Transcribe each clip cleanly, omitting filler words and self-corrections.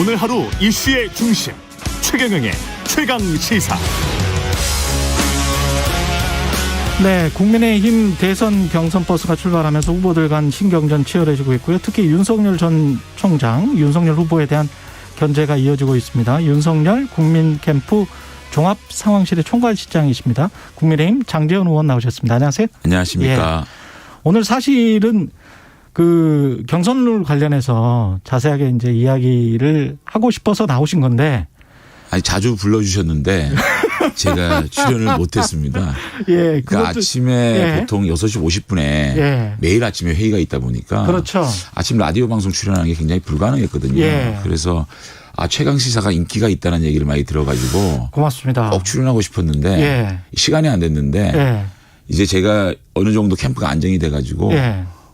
오늘 하루 이슈의 중심 최경영의 최강시사. 네, 국민의힘 대선 경선 버스가 출발하면서 후보들 간 신경전 치열해지고 있고요. 특히 윤석열 전 총장, 윤석열 후보에 대한 견제가 이어지고 있습니다. 윤석열 국민캠프 종합상황실의 총괄실장이십니다. 국민의힘 장제원 의원 나오셨습니다. 안녕하세요. 안녕하십니까. 예. 오늘 사실은 그 경선룰 관련해서 자세하게 이제 이야기를 하고 싶어서 나오신 건데. 아니 자주 불러주셨는데 제가 출연을 못했습니다. 예, 그러니까 아침에 보통 6시 50분에 매일 아침에 회의가 있다 보니까 그렇죠. 아침 라디오 방송 출연하는 게 굉장히 불가능했거든요. 그래서 최강 시사가 인기가 있다는 얘기를 많이 들어가지고 고맙습니다. 꼭 출연하고 싶었는데 시간이 안 됐는데 이제 제가 어느 정도 캠프가 안정이 돼가지고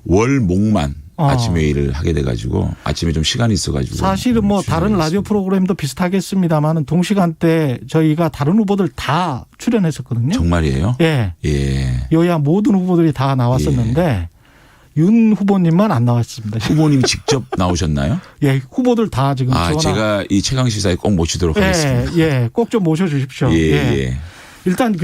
월목만 아침 회의를 하게 돼가지고 아침에 좀 시간이 있어가지고 사실은 뭐 다른 라디오 프로그램도 비슷하겠습니다만은 동시간대 저희가 다른 후보들 다 출연했었거든요. 정말이에요? 예. 예. 여야 모든 후보들이 다 나왔었는데 윤 후보님만 안 나왔습니다. 후보님이 직접 나오셨나요? 예, 후보들 다 지금. 제가 이 최강 시사에 꼭 모시도록 하겠습니다. 예, 꼭 좀 모셔주십시오. 예. 일단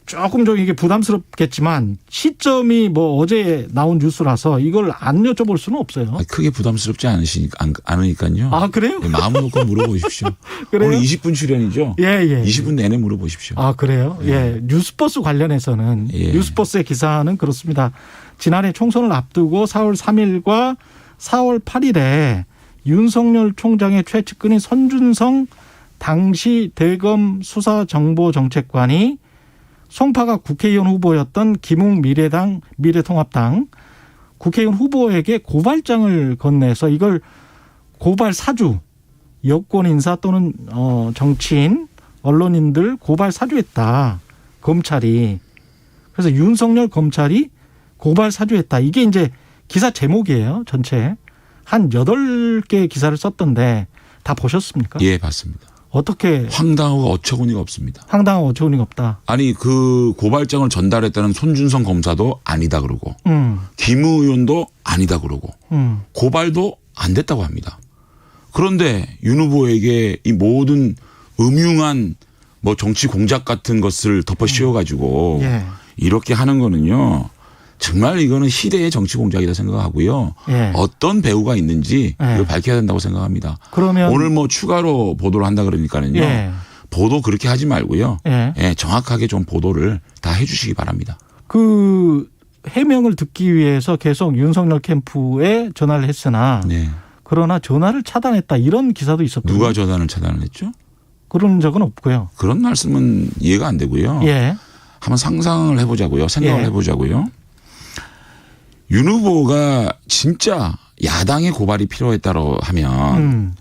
조금 좀 이게 부담스럽겠지만 시점이 뭐 어제 나온 뉴스라서 이걸 안 여쭤볼 수는 없어요. 크게 부담스럽지 않으니까요. 아, 그래요? 마음 놓고 물어보십시오. 그래요? 오늘 20분 출연이죠? 예. 20분 내내 물어보십시오. 아, 그래요? 예. 뉴스버스 관련해서는 뉴스버스의 기사는 그렇습니다. 지난해 총선을 앞두고 4월 3일과 4월 8일에 윤석열 총장의 최측근인 선준성 당시 대검 수사정보정책관이 송파가 국회의원 후보였던 김웅 미래통합당 국회의원 후보에게 고발장을 건네서 이걸 고발 사주, 여권 인사 또는 정치인, 언론인들 고발 사주했다. 검찰이. 그래서 윤석열 검찰이 고발 사주했다. 이게 이제 기사 제목이에요. 전체. 한 8개의 기사를 썼던데 다 보셨습니까? 예, 봤습니다. 어떻게. 황당하고 어처구니가 없습니다. 황당하고 어처구니가 없다. 아니 그 고발장을 전달했다는 손준성 검사도 아니다 그러고 김 의원도 아니다 그러고 고발도 안 됐다고 합니다. 그런데 윤 후보에게 이 모든 음흉한 뭐 정치 공작 같은 것을 덮어 씌워가지고 이렇게 하는 거는요. 정말 이거는 시대의 정치 공작이다 생각하고요. 어떤 배우가 있는지 이걸 밝혀야 된다고 생각합니다. 그러면 오늘 뭐 추가로 보도를 한다 그러니까는요. 보도 그렇게 하지 말고요. 정확하게 좀 보도를 다 해 주시기 바랍니다. 그 해명을 듣기 위해서 계속 윤석열 캠프에 전화를 했으나 그러나 전화를 차단했다 이런 기사도 있었거든요. 누가 전화를 차단을 했죠? 그런 적은 없고요. 그런 말씀은 이해가 안 되고요. 한번 상상을 해보자고요. 생각을 해보자고요. 윤 후보가 진짜 야당의 고발이 필요했다고 하면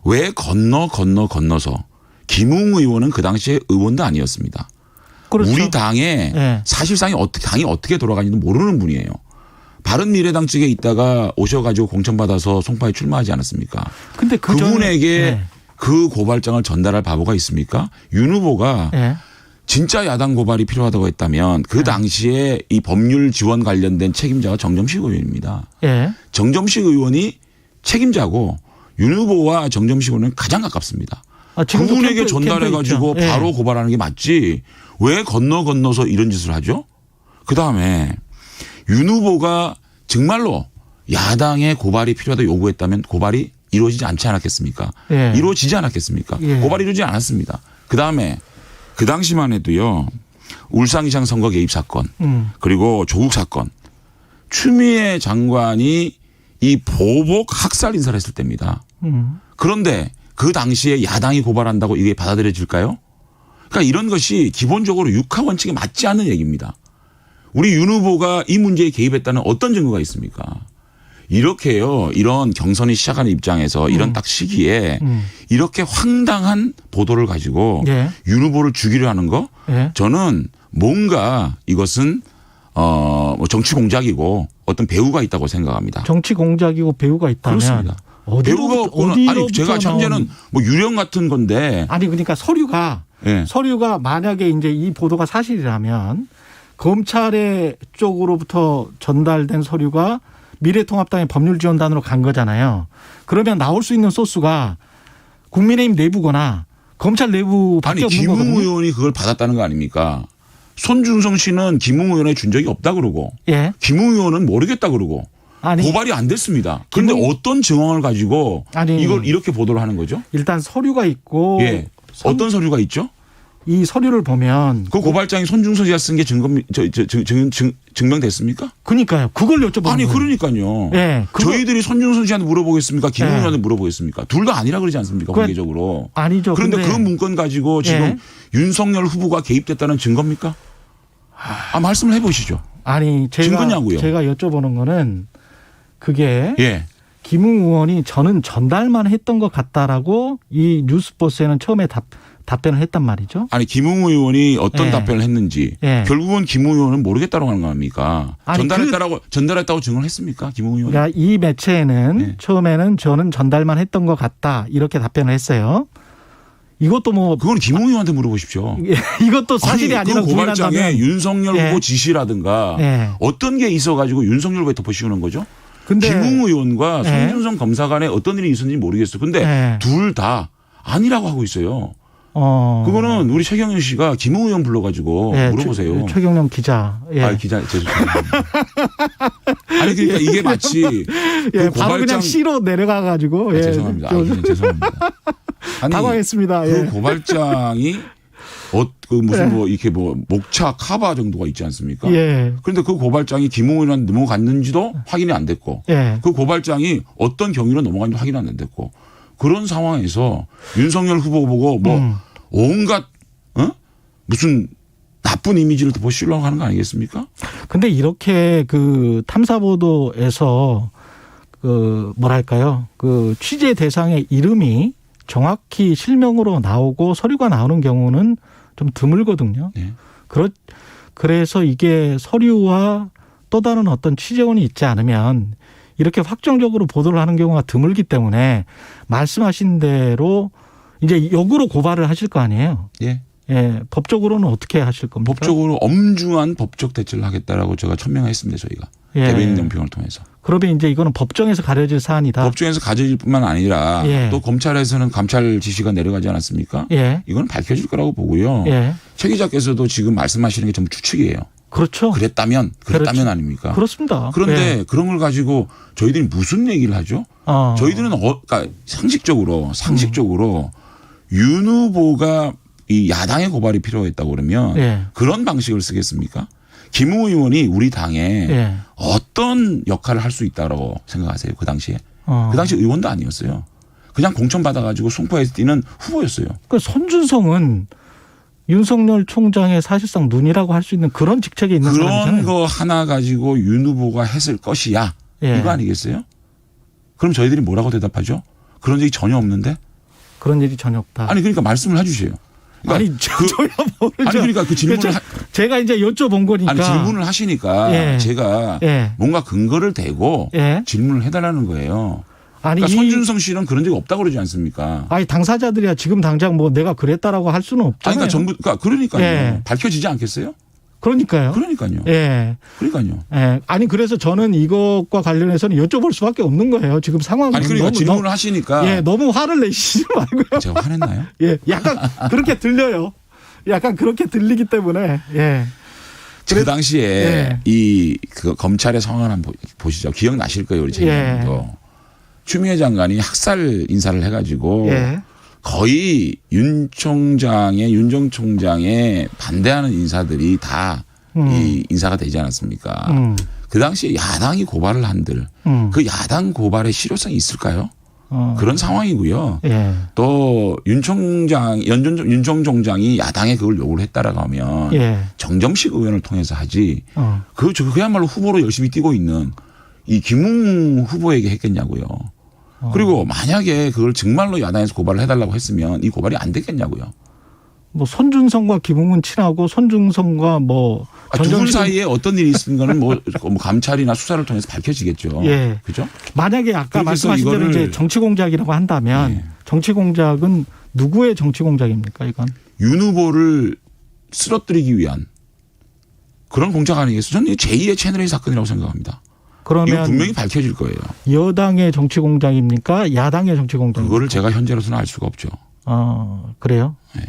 왜 건너서 김웅 의원은 그 당시에 의원도 아니었습니다. 그렇죠. 우리 당에 사실상이 당이 어떻게 돌아가는지도 모르는 분이에요. 바른미래당 측에 있다가 오셔가지고 공천받아서 송파에 출마하지 않았습니까? 근데 그분에게 그 고발장을 전달할 바보가 있습니까? 윤 후보가 진짜 야당 고발이 필요하다고 했다면 그 당시에 이 법률 지원 관련된 책임자가 정점식 의원입니다. 정점식 의원이 책임자고 윤 후보와 정점식 의원은 가장 가깝습니다. 그분에게 전달해가지고 바로 고발하는 게 맞지 왜 건너서 이런 짓을 하죠? 그다음에 윤 후보가 정말로 야당의 고발이 필요하다고 요구했다면 고발이 이루어지지 않지 않았겠습니까? 이루어지지 않았겠습니까? 고발이 이루어지지 않았습니다. 그다음에 그 당시만 해도요. 울산시장 선거 개입 사건 그리고 조국 사건 추미애 장관이 이 보복 학살 인사를 했을 때입니다. 그런데 그 당시에 야당이 고발한다고 이게 받아들여질까요? 그러니까 이런 것이 기본적으로 육하 원칙에 맞지 않는 얘기입니다. 우리 윤 후보가 이 문제에 개입했다는 어떤 증거가 있습니까? 이렇게요. 이런 경선이 시작하는 입장에서 이런 딱 시기에 이렇게 황당한 보도를 가지고 윤 후보를 죽이려 하는 거 저는 뭔가 이것은 뭐 정치 공작이고 어떤 배우가 있다고 생각합니다. 정치 공작이고 배우가 있다면. 그렇습니다. 배우가 없고는 아니 제가 참제는 뭐 유령 같은 건데. 아니 그러니까 서류가 만약에 이제 이 보도가 사실이라면 검찰의 쪽으로부터 전달된 서류가 미래통합당의 법률지원단으로 간 거잖아요. 그러면 나올 수 있는 소스가 국민의힘 내부거나 검찰 내부밖에 아니 없는 김웅 거거든요. 의원이 그걸 받았다는 거 아닙니까? 손준성 씨는 김웅 의원에 준 적이 없다 그러고 예. 김웅 의원은 모르겠다 그러고 아니 고발이 안 됐습니다. 그런데 김웅- 어떤 증언을 가지고 아니, 이걸 이렇게 보도를 하는 거죠? 일단 서류가 있고 예. 어떤 서류가 있죠? 이 서류를 보면 그 고발장이 손준성 씨가 쓴 게 증명됐습니까? 그러니까요. 그걸 여쭤보는 아니 거예요. 그러니까요. 예, 그거- 저희들이 손준성 씨한테 물어보겠습니까? 김웅 예. 의원한테 물어보겠습니까? 둘 다 아니라 그러지 않습니까? 그- 공개적으로. 아니죠. 그런데 근데 그 문건 가지고 지금 예. 윤석열 후보가 개입됐다는 증거입니까? 말씀을 해보시죠. 아니 증거냐고요? 제가 여쭤보는 거는 그게 예. 김웅 의원이 저는 전달만 했던 것 같다라고 이 뉴스버스에는 처음에 답변을 했단 말이죠. 아니 김웅 의원이 어떤 예. 답변을 했는지 예. 결국은 김웅 의원은 모르겠다고 하는 거 아닙니까? 아니, 전달했다고 증언을 했습니까? 김웅 의원이? 그러니까 이 매체에는 네. 처음에는 저는 전달만 했던 것 같다 이렇게 답변을 했어요. 이것도 뭐 그건 김웅 의원한테 물어보십시오. 이것도 사실이 아니, 아니라고 그 고발장에 부인한다면 윤석열 예. 후보 지시라든가 예. 어떤 게 있어가지고 윤석열 후보에 덮어씌우는 거죠? 근데 김웅 의원과 예. 손준성 검사 간에 어떤 일이 있었는지 모르겠어요. 근데 예. 둘 다 아니라고 하고 있어요. 어. 그거는 우리 최경영 씨가 김웅 의원 불러가지고 예, 물어보세요. 최경영 기자. 예. 아, 기자 죄송합니다. 아니 그러니까 이게 마치 예, 그 바로 그냥 C로 내려가 가지고 예. 죄송합니다. 죄송합니다. 아니 당황했습니다. 그 예. 고발장이 그 무슨 뭐 이렇게 뭐 목차 카바 정도가 있지 않습니까? 예. 그런데 그 고발장이 김웅 의원한테 넘어갔는지도 확인이 안 됐고 예. 그 고발장이 어떤 경위로 넘어갔는지 확인이 안 됐고 그런 상황에서 윤석열 후보 보고 뭐 온갖 무슨 나쁜 이미지를 덮어씌우려고 하는 거 아니겠습니까? 근데 이렇게 그 탐사보도에서 그 뭐랄까요? 그 취재 대상의 이름이 정확히 실명으로 나오고 서류가 나오는 경우는 좀 드물거든요. 네. 그래서 이게 서류와 또 다른 어떤 취재원이 있지 않으면 이렇게 확정적으로 보도를 하는 경우가 드물기 때문에 말씀하신 대로 이제 역으로 고발을 하실 거 아니에요. 예. 예. 법적으로는 어떻게 하실 겁니까? 법적으로 엄중한 법적 대처를 하겠다라고 제가 천명했습니다. 저희가. 예. 대변인 연평을 통해서. 그러면 이제 이거는 법정에서 가려질 사안이다. 법정에서 가져질 뿐만 아니라 예. 또 검찰에서는 감찰 지시가 내려가지 않았습니까? 예. 이건 밝혀질 거라고 보고요. 예. 최 기자께서도 지금 말씀하시는 게 전부 추측이에요. 그렇죠. 그랬다면 그렇죠. 아닙니까? 그렇습니다. 그런데 예. 그런 걸 가지고 저희들이 무슨 얘기를 하죠? 저희들은 그러니까 상식적으로 윤 후보가 이 야당의 고발이 필요했다고 그러면 예. 그런 방식을 쓰겠습니까? 김웅 의원이 우리 당에 예. 어떤 역할을 할 수 있다고 생각하세요? 그 당시에. 그 당시 의원도 아니었어요. 그냥 공천 받아가지고 송파에서 뛰는 후보였어요. 그 손준성은 윤석열 총장의 사실상 눈이라고 할 수 있는 그런 직책에 있는 그런 사람이잖아요. 거 하나 가지고 윤 후보가 했을 것이야. 예. 이거 아니겠어요? 그럼 저희들이 뭐라고 대답하죠? 그런 적이 전혀 없는데? 그런 일이 전혀 없다. 아니 그러니까 말씀을 해주세요. 그러니까 아니 저야 모르죠. 아니 그러니까 그 질문을 제가 이제 여쭤본 거니까. 아니 질문을 하시니까 예. 제가 예. 뭔가 근거를 대고 예. 질문을 해달라는 거예요. 아니 그러니까 손준성 씨는 그런 적이 없다고 그러지 않습니까? 아니 당사자들이야 지금 당장 뭐 내가 그랬다라고 할 수는 아니, 없잖아요. 그러니까요. 예. 밝혀지지 않겠어요? 그러니까요. 그러니까요. 예. 그러니까요. 예. 아니 그래서 저는 이것과 관련해서는 여쭤볼 수밖에 없는 거예요. 지금 상황이 아니 그러니까 질문을 하시니까 예, 너무 화를 내시지 말고요. 제가 화냈나요? 예, 약간 그렇게 들려요. 약간 그렇게 들리기 때문에 예. 그 당시에 예. 그 검찰의 상황을 한번 보시죠. 기억나실 거예요, 우리 재님도. 추미애 장관이 학살 인사를 해가지고 예. 거의 윤 전 총장에 반대하는 인사들이 다 이 인사가 되지 않았습니까? 그 당시에 야당이 고발을 한들 그 야당 고발의 실효성이 있을까요? 그런 상황이고요. 예. 또 윤 전 총장이 야당에 그걸 요구를 했다라고 하면 예. 정점식 의원을 통해서 하지. 어. 그야말로 후보로 열심히 뛰고 있는 이 김웅 후보에게 했겠냐고요. 그리고 만약에 그걸 정말로 야당에서 고발을 해달라고 했으면 이 고발이 안 됐겠냐고요. 뭐 손준성과 김웅은 친하고 손준성과 뭐 두 분 사이에 어떤 일이 있는 거는 뭐 감찰이나 수사를 통해서 밝혀지겠죠. 예. 그죠? 만약에 아까 그래서 말씀하신 대로 이거를 이제 정치 공작이라고 한다면 네. 정치 공작은 누구의 정치 공작입니까, 이건? 윤 후보를 쓰러뜨리기 위한 그런 공작 아니겠어요? 저는 이 제2의 채널A 사건이라고 생각합니다. 그러면 이거 분명히 밝혀질 거예요. 여당의 정치 공작입니까? 야당의 정치 공작입니까? 그거를 제가 현재로서는 알 수가 없죠. 그래요? 네.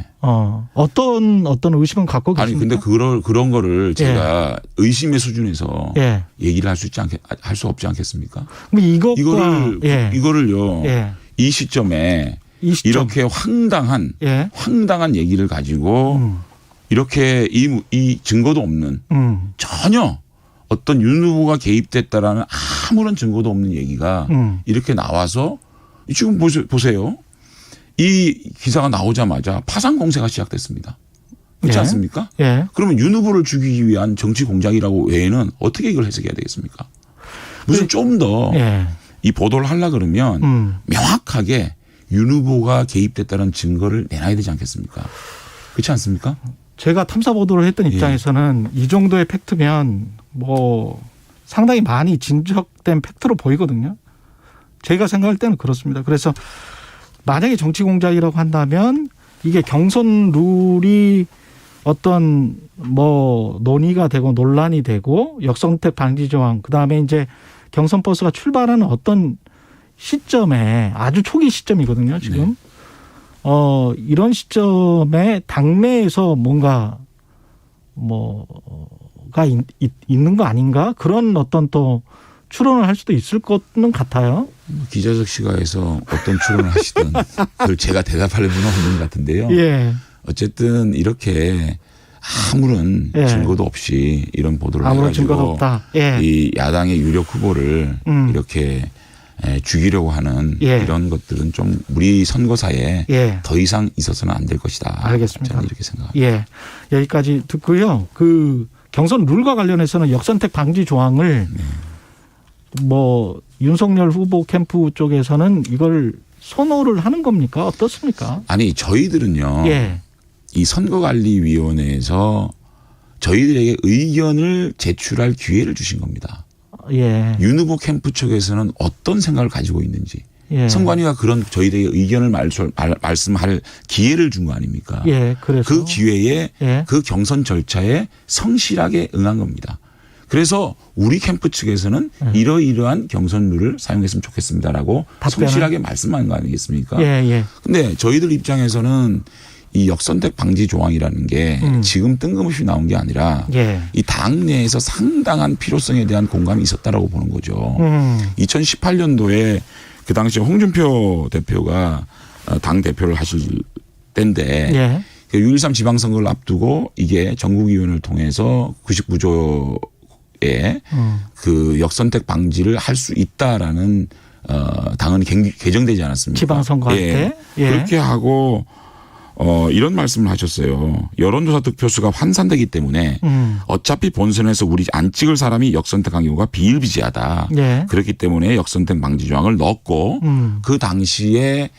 어떤 의심은 갖고 아니 계십니까? 근데 그런 거를 제가 의심의 수준에서 예. 얘기를 할 수 없지 않겠습니까? 그럼 이거를 이거를요. 예. 이 시점. 이렇게 황당한 얘기를 가지고 이렇게 이 증거도 없는 전혀 어떤 윤 후보가 개입됐다라는 아무런 증거도 없는 얘기가 이렇게 나와서 지금 보세요. 이 기사가 나오자마자 파상 공세가 시작됐습니다. 그렇지 않습니까? 예. 그러면 윤 후보를 죽이기 위한 정치 공작이라고 외에는 어떻게 이걸 해석해야 되겠습니까? 무슨 좀 더 이 보도를 하려 그러면 명확하게 윤 후보가 개입됐다는 증거를 내놔야 되지 않겠습니까? 그렇지 않습니까? 제가 탐사 보도를 했던 입장에서는 이 정도의 팩트면 뭐 상당히 많이 진척된 팩트로 보이거든요. 제가 생각할 때는 그렇습니다. 그래서 만약에 정치 공작이라고 한다면 이게 경선 룰이 어떤 뭐 논의가 되고 논란이 되고 역선택 방지 조항 그다음에 이제 경선 버스가 출발하는 어떤 시점에 아주 초기 시점이거든요. 지금 이런 시점에 당내에서 뭔가 뭐가 있는 거 아닌가 그런 어떤 또 추론을 할 수도 있을 것은 같아요. 기자적 시각에서 어떤 추론을 하시든 그걸 제가 대답할 분은 없는 것 같은데요. 예. 어쨌든 이렇게 아무런 증거도 없이 이런 보도를 아무런 해가지고 증거도 없다. 이 야당의 유력 후보를 이렇게 죽이려고 하는 이런 것들은 좀 우리 선거사에 더 이상 있어서는 안 될 것이다. 알겠습니다. 저는 이렇게 생각합니다. 예, 여기까지 듣고요. 그 경선 룰과 관련해서는 역선택 방지 조항을 뭐 윤석열 후보 캠프 쪽에서는 이걸 선호를 하는 겁니까? 어떻습니까? 아니 저희들은요. 이 선거관리위원회에서 저희들에게 의견을 제출할 기회를 주신 겁니다. 윤 후보 캠프 측에서는 어떤 생각을 가지고 있는지 선관위가 그런 저희들에게 의견을 말씀할 기회를 준 거 아닙니까? 그래서 그 기회에 그 경선 절차에 성실하게 응한 겁니다. 그래서 우리 캠프 측에서는 이러이러한 경선 룰을 사용했으면 좋겠습니다라고 성실하게 말씀한 거 아니겠습니까? 근데 저희들 입장에서는 이 역선택 방지 조항이라는 게 지금 뜬금없이 나온 게 아니라 이 당내에서 상당한 필요성에 대한 공감이 있었다라고 보는 거죠. 2018년도에 그 당시 홍준표 대표가 당 대표를 하실 때인데 6.13 지방선거를 앞두고 이게 전국위원회를 통해서 99조의 그 역선택 방지를 할 수 있다라는 당헌이 개정되지 않았습니까? 지방선거 할 때. 그렇게 하고 이런 말씀을 하셨어요. 여론조사 득표수가 환산되기 때문에 어차피 본선에서 우리 안 찍을 사람이 역선택한 경우가 비일비재하다. 그렇기 때문에 역선택 방지 조항을 넣었고 그 당시에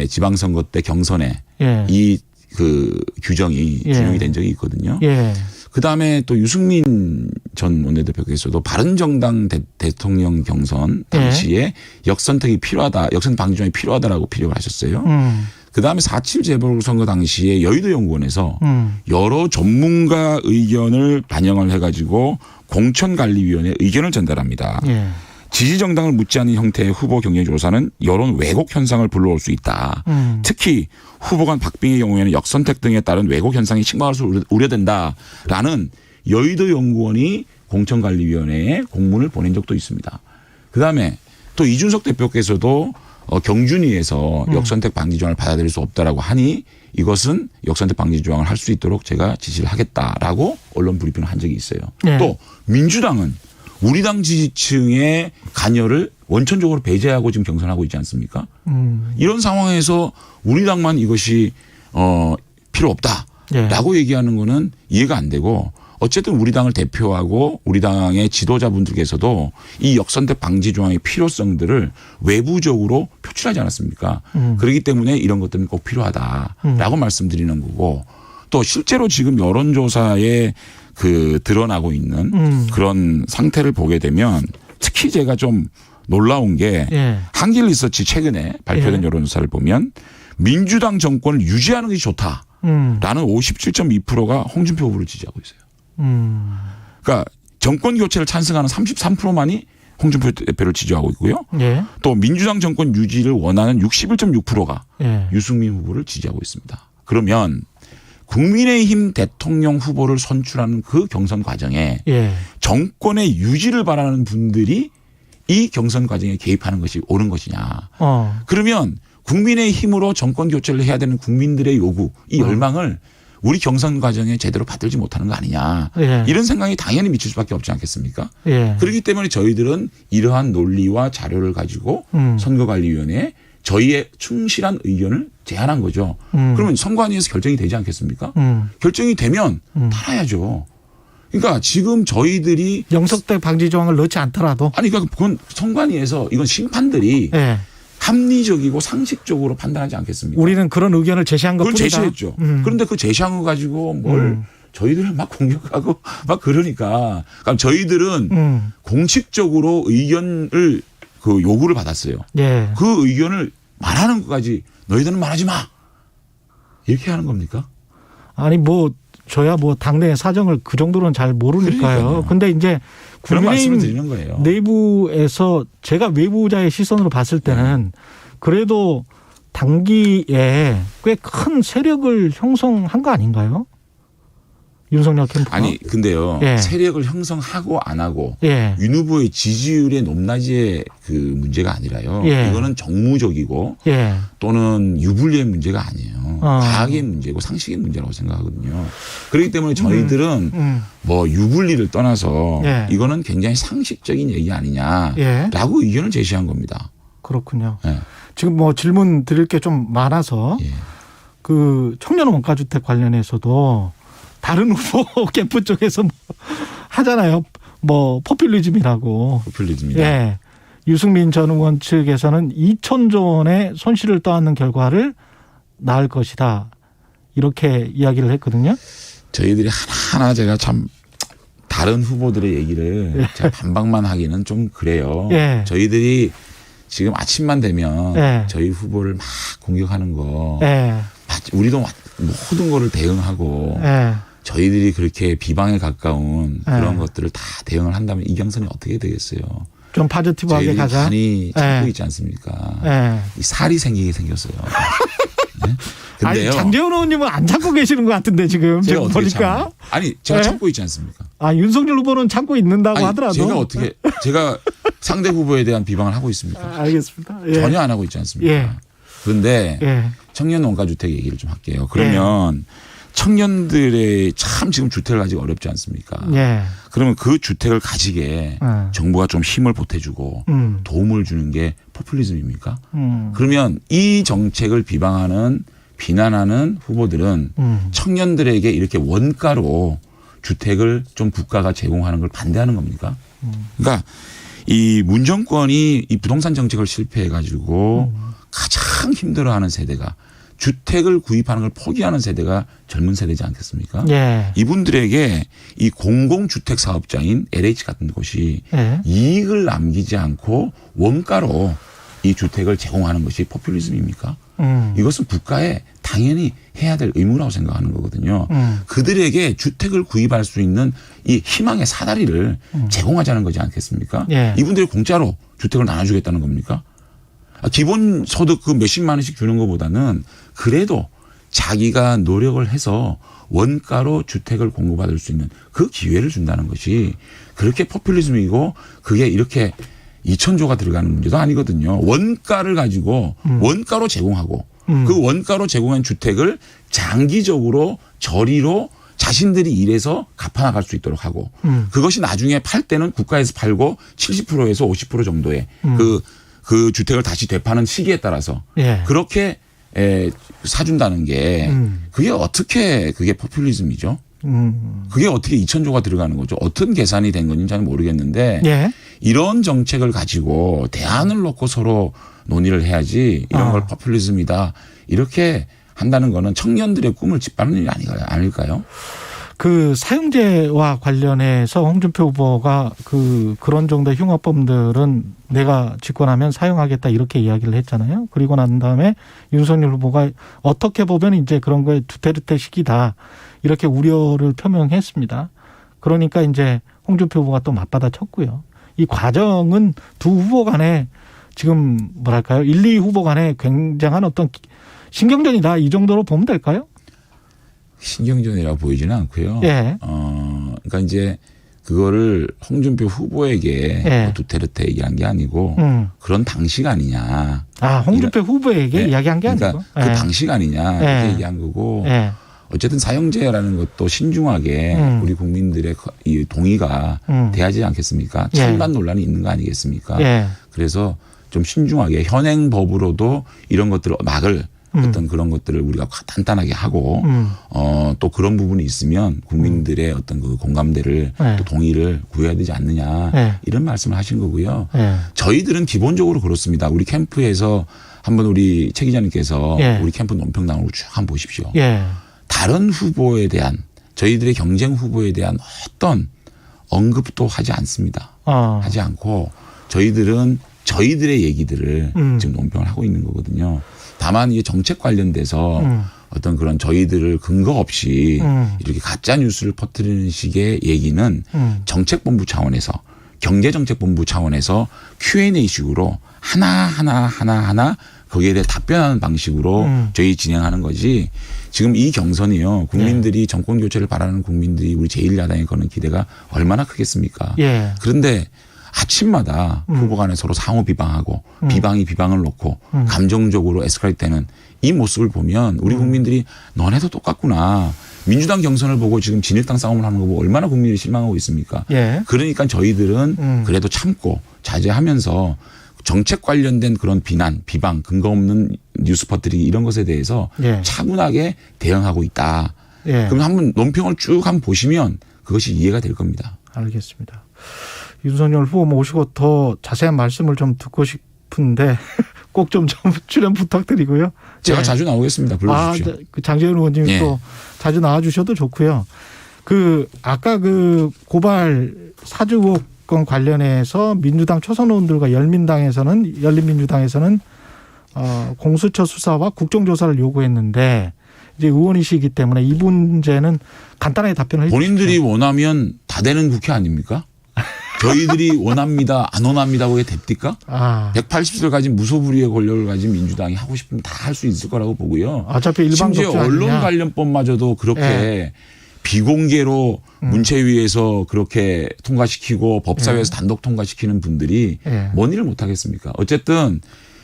지방선거 때 경선에 이 그 규정이 준용이 된 적이 있거든요. 그다음에 또 유승민 전 원내대표께서도 바른정당 대통령 경선 당시에 역선택이 필요하다. 역선택 방지 조항이 필요하다라고 피력을 하셨어요. 그다음에 4.7 재보궐선거 당시에 여의도연구원에서 여러 전문가 의견을 반영을 해가지고 공천관리위원회 의견을 전달합니다. 지지정당을 묻지 않은 형태의 후보 경쟁조사는 여론 왜곡 현상을 불러올 수 있다. 특히 후보 간 박빙의 경우에는 역선택 등에 따른 왜곡 현상이 심화할 수 우려된다라는 여의도연구원이 공천관리위원회에 공문을 보낸 적도 있습니다. 그다음에 또 이준석 대표께서도 경준위에서 역선택 방지 조항을 받아들일 수 없다라고 하니 이것은 역선택 방지 조항을 할 수 있도록 제가 지시를 하겠다라고 언론 브리핑을 한 적이 있어요. 또 민주당은 우리 당 지지층의 관여를 원천적으로 배제하고 지금 경선하고 있지 않습니까? 이런 상황에서 우리 당만 이것이 필요 없다라고 얘기하는 거는 이해가 안 되고 어쨌든 우리 당을 대표하고 우리 당의 지도자분들께서도 이 역선택 방지 조항의 필요성들을 외부적으로 표출하지 않았습니까? 그렇기 때문에 이런 것들은 꼭 필요하다라고 말씀드리는 거고 또 실제로 지금 여론조사에 그 드러나고 있는 그런 상태를 보게 되면 특히 제가 좀 놀라운 게 한길 리서치 최근에 발표된 여론조사를 보면 민주당 정권을 유지하는 것이 좋다라는 57.2%가 홍준표 후보를 지지하고 있어요. 그러니까 정권 교체를 찬성하는 33%만이 홍준표 대표를 지지하고 있고요. 예. 또 민주당 정권 유지를 원하는 61.6%가 예. 유승민 후보를 지지하고 있습니다. 그러면 국민의힘 대통령 후보를 선출하는 그 경선 과정에 예. 정권의 유지를 바라는 분들이 이 경선 과정에 개입하는 것이 옳은 것이냐. 그러면 국민의힘으로 정권 교체를 해야 되는 국민들의 요구, 이 열망을 우리 경선 과정에 제대로 받들지 못하는 거 아니냐. 예. 이런 생각이 당연히 미칠 수밖에 없지 않겠습니까? 예. 그렇기 때문에 저희들은 이러한 논리와 자료를 가지고 선거관리위원회에 저희의 충실한 의견을 제안한 거죠. 그러면 선관위에서 결정이 되지 않겠습니까? 결정이 되면 따라야죠. 그러니까 지금 저희들이 영석대 방지 조항을 넣지 않더라도 아니 그러니까 그건 선관위에서 이건 심판들이 예. 합리적이고 상식적으로 판단하지 않겠습니까? 우리는 그런 의견을 제시한 그걸 것뿐이다. 제시했죠. 그런데 그 제시한 거 가지고 뭘 저희들을 막 공격하고 막 그러니까 저희들은 공식적으로 의견을 그 요구를 받았어요. 예. 그 의견을 말하는 것까지 너희들은 말하지 마. 이렇게 하는 겁니까? 아니 뭐 저야 뭐 당내 사정을 그 정도는 잘 모르니까요. 근데 이제 그런 말씀을 국민의힘 드리는 거예요. 내부에서 제가 외부자의 시선으로 봤을 때는 그래도 단기에 꽤 큰 세력을 형성한 거 아닌가요? 윤석열 캠프가. 아니 근데요. 예. 세력을 형성하고 안 하고 예. 윤 후보의 지지율의 높낮이의 그 문제가 아니라요. 예. 이거는 정무적이고 예. 또는 유불리의 문제가 아니에요. 과학의 문제고 상식의 문제라고 생각하거든요. 그렇기 때문에 저희들은 뭐 유불리를 떠나서 예. 이거는 굉장히 상식적인 얘기 아니냐라고 예. 의견을 제시한 겁니다. 그렇군요. 예. 지금 뭐 질문 드릴 게 좀 많아서 예. 그 청년 원가주택 관련해서도 다른 후보 캠프 쪽에서 뭐 하잖아요. 뭐 포퓰리즘이라고. 포퓰리즘이다. 예. 유승민 전 의원 측에서는 2천조 원의 손실을 떠안는 결과를 낳을 것이다. 이렇게 이야기를 했거든요. 저희들이 하나하나 제가 참 다른 후보들의 얘기를 제가 반박만 하기는 좀 그래요. 예. 저희들이 지금 아침만 되면 예. 저희 후보를 막 공격하는 거 예. 우리도 모든 거를 대응하고 예. 저희들이 그렇게 비방에 가까운 그런 것들을 다 대응을 한다면 이 경선이 어떻게 되겠어요. 좀 파지티브하게 저희들이 가자. 많이 참고 예. 있지 않습니까. 예. 이 살이 생기게 생겼어요. 네? 아니 근데요. 장제원 의원님은 안 참고 계시는 것 같은데 지금 제가 지금 어떻게 보니까. 참아요? 아니 제가 예? 참고 있지 않습니까. 아 윤석열 후보는 참고 있는다고 아니, 하더라도. 제가 어떻게 제가 상대 후보에 대한 비방을 하고 있습니까. 알겠습니다. 예. 전혀 안 하고 있지 않습니까. 예. 그런데 예. 청년 원가주택 얘기를 좀 할게요. 그러면 청년들의 참 지금 주택을 가지기 어렵지 않습니까. 예. 그러면 그 주택을 가지게 정부가 좀 힘을 보태주고 도움을 주는 게 포퓰리즘입니까? 그러면 이 정책을 비난하는 후보들은 청년들에게 이렇게 원가로 주택을 좀 국가가 제공하는 걸 반대하는 겁니까? 그러니까 이 문정권이 이 부동산 정책을 실패해 가지고 가장 힘들어하는 세대가 주택을 구입하는 걸 포기하는 세대가 젊은 세대지 않겠습니까? 예. 이분들에게 이 공공주택 사업자인 LH 같은 곳이 예. 이익을 남기지 않고 원가로 이 주택을 제공하는 것이 포퓰리즘입니까? 이것은 국가에 당연히 해야 될 의무라고 생각하는 거거든요. 그들에게 주택을 구입할 수 있는 이 희망의 사다리를 제공하자는 거지 않겠습니까? 예. 이분들이 공짜로 주택을 나눠주겠다는 겁니까? 기본 소득 그 몇십만 원씩 주는 것보다는 그래도 자기가 노력을 해서 원가로 주택을 공급받을 수 있는 그 기회를 준다는 것이 그렇게 포퓰리즘이고 그게 이렇게 2천조가 들어가는 문제도 아니거든요. 원가를 가지고 원가로 제공하고 그 원가로 제공한 주택을 장기적으로 저리로 자신들이 일해서 갚아나갈 수 있도록 하고 그것이 나중에 팔 때는 국가에서 팔고 70%에서 50% 정도의 그 주택을 다시 되파는 시기에 따라서 예. 그렇게 사준다는 게 그게 어떻게 그게 포퓰리즘이죠. 그게 어떻게 2천조가 들어가는 거죠. 어떤 계산이 된 건지 잘 모르겠는데 예. 이런 정책을 가지고 대안을 놓고 서로 논의를 해야지 이런 걸 포퓰리즘이다 이렇게 한다는 거는 청년들의 꿈을 짓밟는 일이 아닐까요? 그 사용제와 관련해서 홍준표 후보가 그런 정도의 흉악범들은 내가 집권하면 사용하겠다 이렇게 이야기를 했잖아요. 그리고 난 다음에 윤석열 후보가 어떻게 보면 이제 그런 거에 두테르테 시기다 이렇게 우려를 표명했습니다. 그러니까 이제 홍준표 후보가 또 맞받아쳤고요. 이 과정은 두 후보 간에 지금 뭐랄까요? 1, 2 후보 간에 굉장한 어떤 신경전이다. 이 정도로 보면 될까요? 신경전이라고 보이지는 않고요. 예. 그러니까 이제 그거를 홍준표 후보에게 예. 두테르테 얘기한 게 아니고 그런 방식 아니냐. 아, 홍준표 후보에게 예. 이야기한 게 그러니까 아니고. 그 예. 방식 아니냐 이렇게 얘기한 거고. 예. 어쨌든 사형제라는 것도 신중하게 우리 국민들의 이 동의가 돼야지 않겠습니까? 찬반 논란이 있는 거 아니겠습니까? 예. 그래서 좀 신중하게 현행 법으로도 이런 것들을 막을 어떤 그런 것들을 우리가 단단하게 하고 또 그런 부분이 있으면 국민들의 어떤 그 공감대를 네. 또 동의를 구해야 되지 않느냐 네. 이런 말씀을 하신 거고요. 네. 저희들은 기본적으로 그렇습니다. 우리 캠프에서 한번 우리 최 기자님께서 네. 우리 캠프 논평당을 쭉 한번 보십시오. 예. 다른 후보에 대한 저희들의 경쟁 후보에 대한 어떤 언급도 하지 않습니다. 하지 않고 저희들은 저희들의 얘기들을 지금 논평을 하고 있는 거거든요. 다만 이게 정책 관련돼서 어떤 그런 저희들을 근거 없이 이렇게 가짜 뉴스를 퍼뜨리는 식의 얘기는 정책본부 차원에서 경제정책본부 차원에서 Q&A식으로 하나 거기에 대해 답변하는 방식으로 저희 진행하는 거지. 지금 이 경선이요. 국민들이 정권 교체를 바라는 국민들이 우리 제1야당에 거는 기대가 얼마나 크겠습니까? 예. 그런데 아침마다 후보 간에 서로 상호 비방하고 비방이 비방을 놓고 감정적으로 에스컬레이트 되는 이 모습을 보면 우리 국민들이 너네도 똑같구나. 민주당 경선을 보고 지금 진일당 싸움을 하는 거 보고 얼마나 국민들이 실망하고 있습니까? 예. 그러니까 저희들은 그래도 참고 자제하면서 정책 관련된 그런 비난, 비방, 근거 없는 뉴스 퍼뜨리기 이런 것에 대해서 예. 차분하게 대응하고 있다. 예. 그럼 한번 논평을 쭉 한번 보시면 그것이 이해가 될 겁니다. 알겠습니다. 윤석열 후보 모시고 더 자세한 말씀을 좀 듣고 싶은데 꼭 좀 출연 부탁드리고요. 제가 예. 자주 나오겠습니다. 불러주십시오. 그 장재현 의원님이 예. 또 자주 나와주셔도 좋고요. 그 아까 그 고발 사주 의혹건 관련해서 민주당 초선 의원들과 열린민주당에서는 공수처 수사와 국정조사를 요구했는데 이제 의원이시기 때문에 이 문제는 간단하게 답변을 해 주십시오. 본인들이 원하면 다 되는 국회 아닙니까? 저희들이 원합니다. 안 원합니다. 그게 됩니까? 180석 가진 무소불위의 권력을 가진 민주당이 하고 싶으면 다 할 수 있을 거라고 보고요. 어차피 일반 심지어 언론 관련법마저도 그렇게 예. 비공개로 문체위에서 그렇게 통과시키고 법사위에서 단독 통과시키는 분들이 예. 뭔 일을 못 하겠습니까? 어쨌든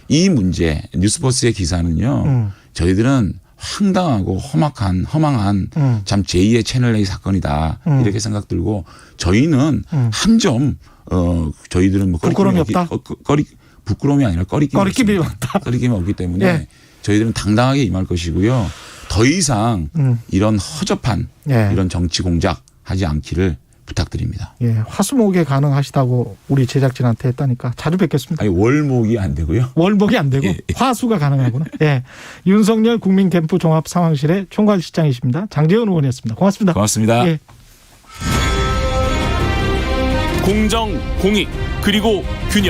이 문제 뉴스버스의 기사는요. 저희들은 황당하고 허망한 참 제2의 채널 A 사건이다. 이렇게 생각 들고 저희는 한 점 저희들은 뭐 부끄러움이 없다. 부끄러움이 아니라 꺼리낌이 없다. 꺼리낌이 없기 때문에 예. 저희들은 당당하게 임할 것이고요. 더 이상 이런 허접한 예. 이런 정치 공작 하지 않기를 부탁드립니다. 예, 화수목에 가능하시다고 우리 제작진한테 했다니까 자주 뵙겠습니다. 아니 월목이 안 되고요. 월목이 안 되고 예. 화수가 가능하구나. 예, 윤석열 국민캠프 종합상황실의 총괄실장이십니다. 장재현 의원이었습니다. 고맙습니다. 고맙습니다. 예. 공정, 공익, 그리고 균형.